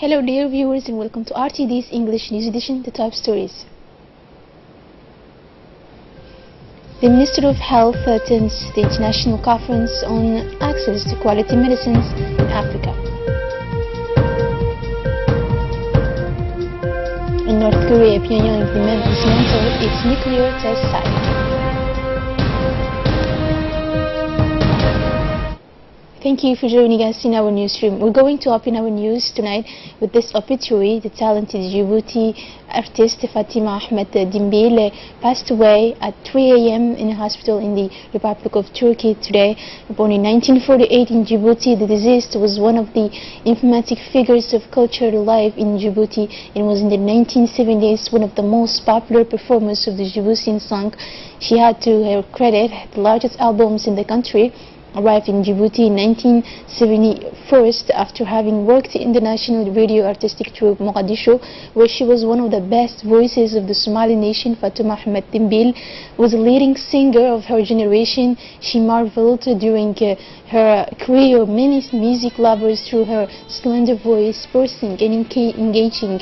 Hello dear viewers and welcome to RTD's English News Edition, the top stories. The Minister of Health attends the International Conference on Access to Quality Medicines in Africa. In North Korea, Pyongyang dismantled its nuclear test site. Thank you for joining us in our newsroom. We're going to open our news tonight with this obituary. The talented Djibouti artist Fatima Ahmed Dimbil passed away at 3 a.m. in a hospital in the Republic of Turkey today. Born in 1948 in Djibouti, the deceased was one of the emblematic figures of cultural life in Djibouti and was in the 1970s one of the most popular performers of the Djiboutian song. She had, to her credit, the largest albums in the country. Arrived in Djibouti in 1971 after having worked in the National Radio Artistic Troupe Mogadishu, where she was one of the best voices of the Somali nation. Fatima Ahmed Dimbil was a leading singer of her generation. She marveled during her career many music lovers through her slender voice, piercing and engaging.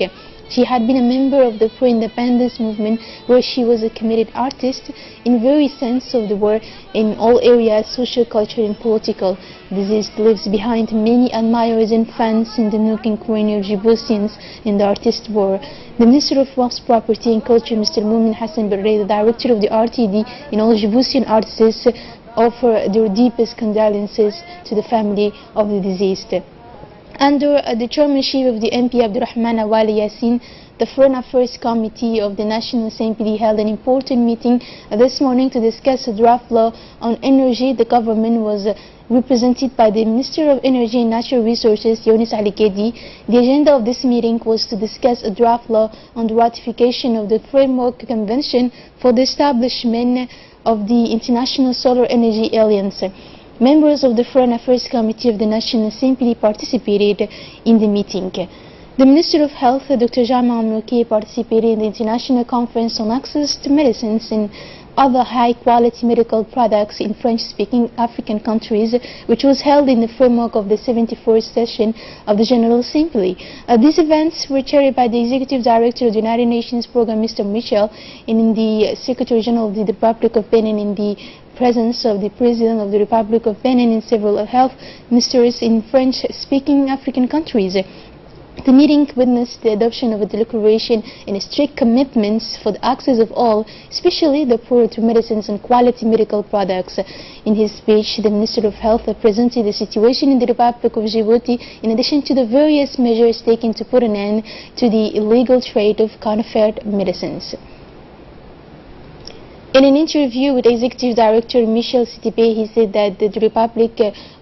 She had been a member of the pro-independence movement, where she was a committed artist in very sense of the word in all areas, social, cultural and political. This leaves behind many admirers and fans in the nook and cranny of Djiboutians in the artist world. The Minister of Wealth, Property and Culture, Mr. Moumin Hassan Berrey, the Director of the RTD, and all Djiboutian artists offer their deepest condolences to the family of the deceased. Under the chairmanship of the MP Abdurrahman Awali Yassin, the Foreign Affairs Committee of the National Assembly held an important meeting this morning to discuss a draft law on energy. The government was represented by the Minister of Energy and Natural Resources, Younis Ali Kedi. The agenda of this meeting was to discuss a draft law on the ratification of the Framework Convention for the establishment of the International Solar Energy Alliance. Members of the Foreign Affairs Committee of the National Assembly participated in the meeting. The Minister of Health, Dr. Jama Amrouki, participated in the International Conference on Access to Medicines and other high-quality medical products in French-speaking African countries, which was held in the framework of the 74th session of the General Assembly. These events were chaired by the Executive Director of the United Nations Programme, Mr. Michel, and in the Secretary General of the Republic of Benin, in the presence of the President of the Republic of Benin and several health ministers in French-speaking African countries. The meeting witnessed the adoption of a declaration and strict commitments for the access of all, especially the poor, to medicines and quality medical products. In his speech, the Minister of Health presented the situation in the Republic of Djibouti in addition to the various measures taken to put an end to the illegal trade of counterfeit medicines. In an interview with Executive Director Michel Sidibe, he said that the Republic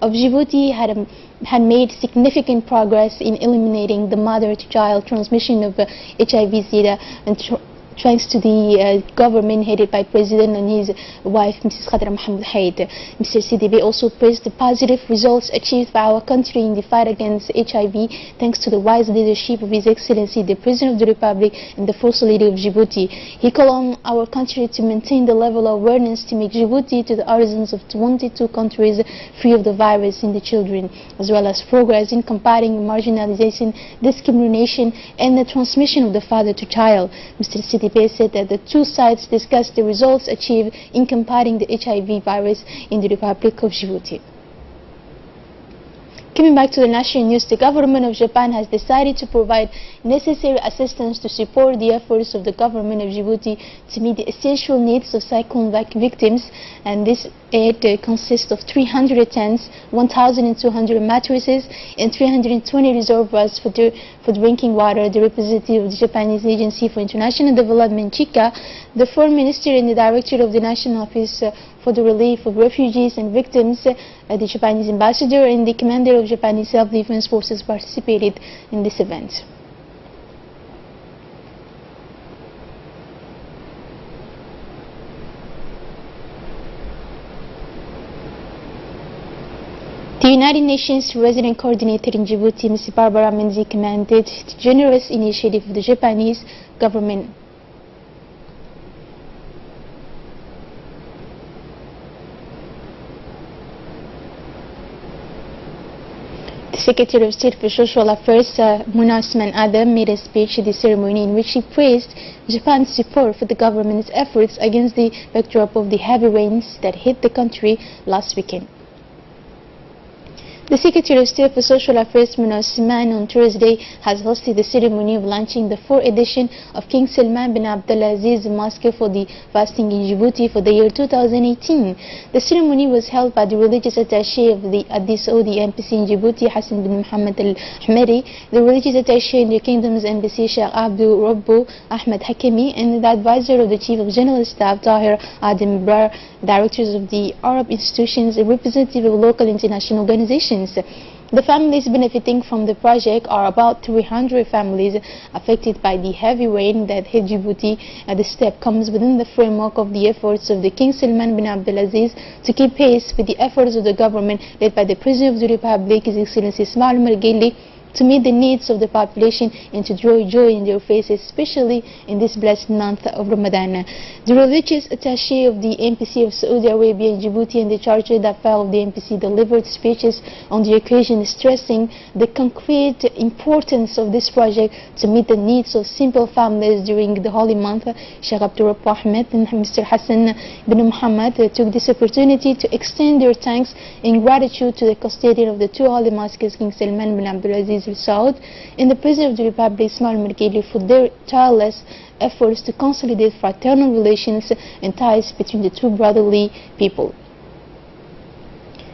of Djibouti had made significant progress in eliminating the mother-to-child transmission of HIV/SIDA, and thanks to the government headed by President and his wife, Mrs. Khadra Mohamed Haid. Mr. Sidibe also praised the positive results achieved by our country in the fight against HIV, thanks to the wise leadership of His Excellency, the President of the Republic and the First Lady of Djibouti. He called on our country to maintain the level of awareness to make Djibouti to the horizons of 22 countries free of the virus in the children, as well as progress in combating marginalization, discrimination, and the transmission of the father to child. Mr. Sidibe said that the two sides discussed the results achieved in combating the HIV virus in the Republic of Djibouti. Coming back to the national news, the government of Japan has decided to provide necessary assistance to support the efforts of the government of Djibouti to meet the essential needs of cyclone victims, and this aid consists of 300 tents, 1,200 mattresses, and 320 reservoirs for drinking water. The representative of the Japanese Agency for International Development, JICA, the Foreign Minister and the Director of the National Office for the Relief of Refugees and Victims, the Japanese Ambassador, and the Commander of Japanese Self-Defense Forces participated in this event. The United Nations Resident Coordinator in Djibouti, Ms. Barbara Menzi, commended the generous initiative of the Japanese government. Secretary of State for Social Affairs Muna Osman Adam made a speech at the ceremony in which he praised Japan's support for the government's efforts against the backdrop of the heavy rains that hit the country last weekend. The Secretary of State for Social Affairs Muna Osman on Thursday has hosted the ceremony of launching the 4th edition of King Salman bin Abdulaziz Mosque for the fasting in Djibouti for the year 2018. The ceremony was held by the religious attaché of the Saudi Embassy in Djibouti, Hassan bin Mohammed al-Ahmari, the religious attaché in the Kingdom's Embassy, Sheikh Abdul Rabbu Ahmed Hakimi, and the advisor of the Chief of General Staff, Tahir Adam Brar, directors of the Arab institutions, and representative of local international organizations. The families benefiting from the project are about 300 families affected by the heavy rain that hit Djibouti. The step comes within the framework of the efforts of the King Salman bin Abdulaziz to keep pace with the efforts of the government led by the President of the Republic, His Excellency Ismail Margeli, to meet the needs of the population and to draw joy in their faces, especially in this blessed month of Ramadan. The religious attaché of the Embassy of Saudi Arabia in Djibouti and the charge d'affaires of the Embassy delivered speeches on the occasion, stressing the concrete importance of this project to meet the needs of simple families during the holy month. Sheikh Abdul Rabbu Ahmed and Mr. Hassan bin Muhammad took this opportunity to extend their thanks and gratitude to the custodian of the two holy mosques, King Salman bin Abdulaziz Saud, and the President of the Republic, Ismail Margeli, for their tireless efforts to consolidate fraternal relations and ties between the two brotherly people.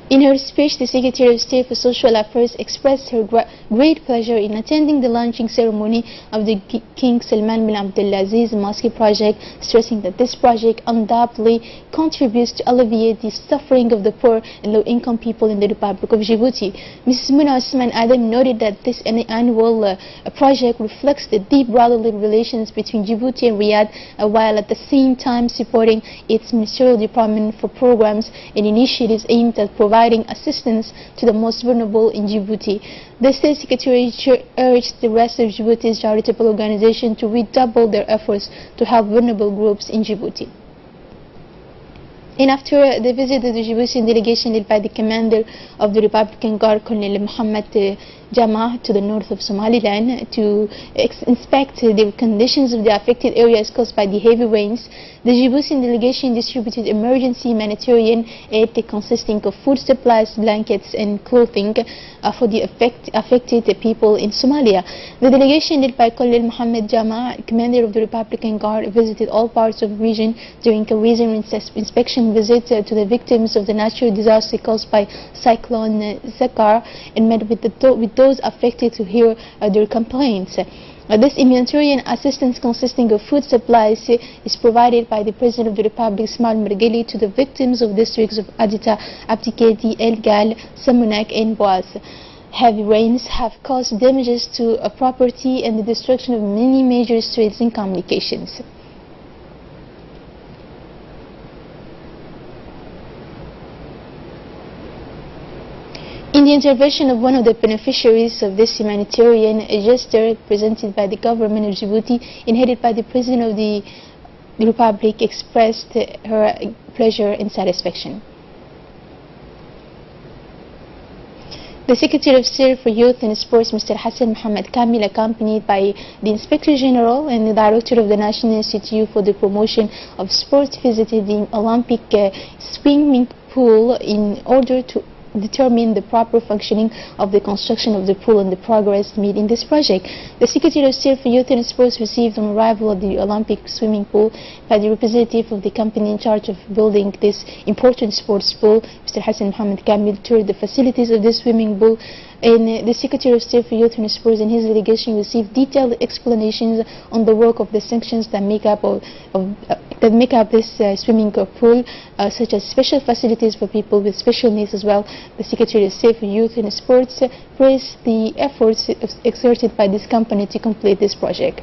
In her speech, the Secretary of State for Social Affairs expressed her great pleasure in attending the launching ceremony of the King Salman bin Abdulaziz Mosque project, stressing that this project undoubtedly contributes to alleviate the suffering of the poor and low-income people in the Republic of Djibouti. Mrs. Muna Osman Adam noted that this annual project reflects the deep brotherly relations between Djibouti and Riyadh, while at the same time supporting its ministerial department for programs and initiatives aimed at providing assistance to the most vulnerable in Djibouti. The State Secretary urged the rest of Djibouti's charitable organizations to redouble their efforts to help vulnerable groups in Djibouti. And after the visit of the Djiboutian delegation led by the commander of the Republican Guard, Colonel Mohammed Jama, to the north of Somaliland to inspect the conditions of the affected areas caused by the heavy rains, the Djiboutian delegation distributed emergency humanitarian aid consisting of food supplies, blankets and clothing for the affected people in Somalia. The delegation led by Colonel Mohammed Jama, commander of the Republican Guard, visited all parts of the region during a recent inspection visit to the victims of the natural disaster caused by Cyclone Zakar and met with those affected to hear their complaints. This humanitarian assistance consisting of food supplies is provided by the President of the Republic, Ismail Margeli, to the victims of districts of Adita, Abdikati, El Gal, Samunak and Boaz. Heavy rains have caused damages to property and the destruction of many major streets and communications. In the intervention of one of the beneficiaries of this humanitarian gesture presented by the government of Djibouti and headed by the President of the Republic, expressed her pleasure and satisfaction. The Secretary of State for Youth and Sports, Mr. Hassan Mohammed Kamil, accompanied by the Inspector General and the Director of the National Institute for the Promotion of Sport, visited the Olympic swimming pool in order to determine the proper functioning of the construction of the pool and the progress made in this project. The Secretary of State for Youth and Sports received on arrival at the Olympic swimming pool by the representative of the company in charge of building this important sports pool, Mr. Hassan Mohammed Kamil, toured the facilities of this swimming pool, and the Secretary of State for Youth and Sports and his delegation received detailed explanations on the work of the sections that make up this swimming pool, such as special facilities for people with special needs as well. The Secretary of State for Youth and Sports praised the efforts exerted by this company to complete this project.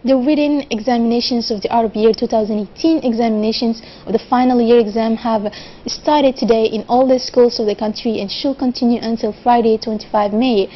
The written examinations of the Arab year 2018 examinations of the final year exam have started today in all the schools of the country and should continue until Friday, 25 May.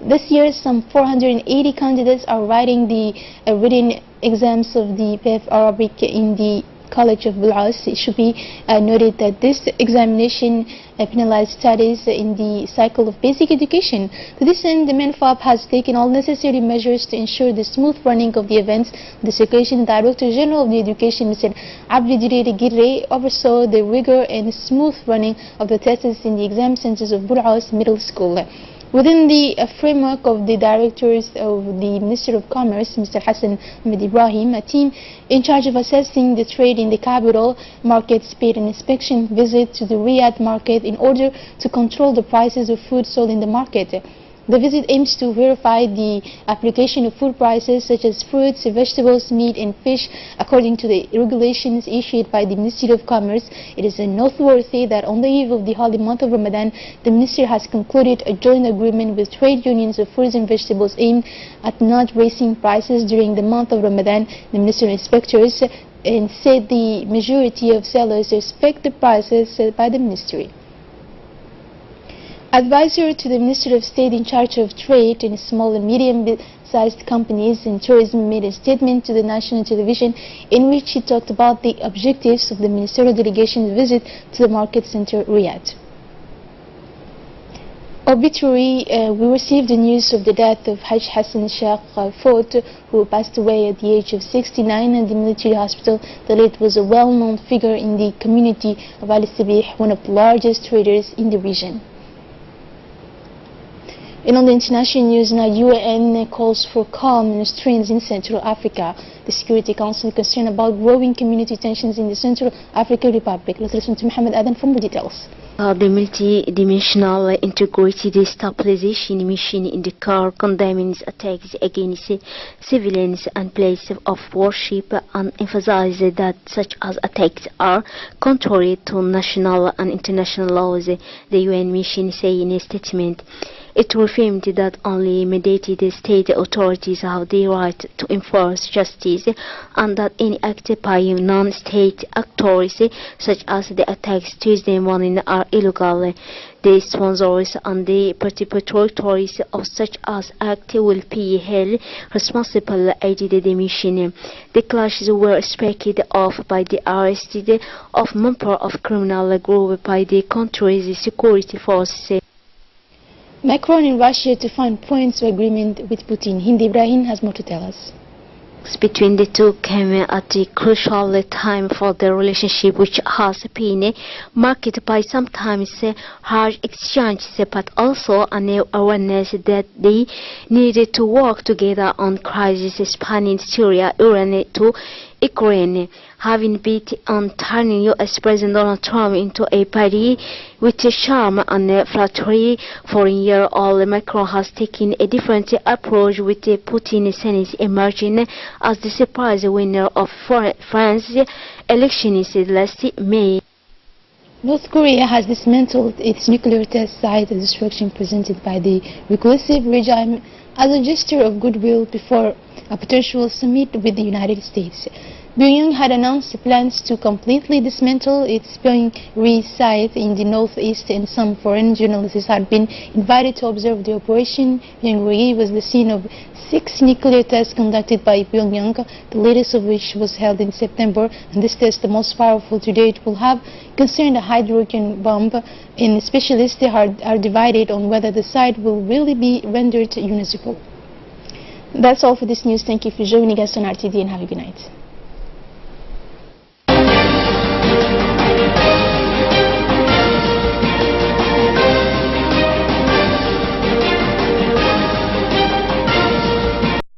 This year, some 480 candidates are writing the written exams of the PF Arabic in the College of Bul'as. It should be noted that this examination penalized studies in the cycle of basic education. To this end, the MENFAP has taken all necessary measures to ensure the smooth running of the events. The Secretary Director General of the Education, Mr. Abdi Girre, oversaw the rigor and smooth running of the tests in the exam centers of Bul'as Middle School. Within the framework of the directors of the Ministry of Commerce, Mr. Hassan Ahmed Ibrahim, a team in charge of assessing the trade in the capital markets paid an inspection visit to the Riyadh market in order to control the prices of food sold in the market. The visit aims to verify the application of food prices such as fruits, vegetables, meat and fish according to the regulations issued by the Ministry of Commerce. It is noteworthy that on the eve of the holy month of Ramadan, the Ministry has concluded a joint agreement with trade unions of fruits and vegetables aimed at not raising prices during the month of Ramadan. The Ministry inspectors said the majority of sellers respect the prices set by the Ministry. Advisor to the Minister of State in charge of trade in small and medium-sized companies and tourism made a statement to the national television in which he talked about the objectives of the ministerial delegation's visit to the market center Riyadh. Obituary, we received the news of the death of Haj Hassan Sheikh Fort, who passed away at the age of 69 at the military hospital. The late was a well-known figure in the community of Al Sabih, one of the largest traders in the region. And on the international news now, UN calls for calm and restraints in Central Africa. The Security Council is concerned about growing community tensions in the Central African Republic. Let's listen to Mohammed Adan for more details. The multi-dimensional integrated stabilization mission in the car condemns attacks against civilians and places of worship and emphasizes that such as attacks are contrary to national and international laws, the UN mission says in a statement. It affirmed that only mandated state authorities have the right to enforce justice and that any act by non-state actors, such as the attacks Tuesday morning, are illegal. The sponsors and the perpetrators of such as act will be held responsible, added the mission. The clashes were sparked off by the arrest of members of criminal group by the country's security forces. Macron in Russia to find points of agreement with Putin. Hindi Ibrahim has more to tell us. Between the two came at a crucial time for the relationship, which has been marked by sometimes harsh exchanges, but also an awareness that they needed to work together on crises spanning Syria, Iran to Ukraine. Having beat on turning U.S. President Donald Trump into a party with a charm and flattery for a year old, Macron has taken a different approach, with Putin since emerging as the surprise winner of France's elections last May. North Korea has dismantled its nuclear test site, a destruction presented by the reclusive regime as a gesture of goodwill before a potential summit with the United States. Pyongyang had announced plans to completely dismantle its Pyongyang site in the northeast, and some foreign journalists had been invited to observe the operation. Pyongyang was the scene of 6 nuclear tests conducted by Pyongyang, the latest of which was held in September, and this test, the most powerful to date, will have concerned a hydrogen bomb, and specialists are divided on whether the site will really be rendered unusable. That's all for this news. Thank you for joining us on RTD and have a good night.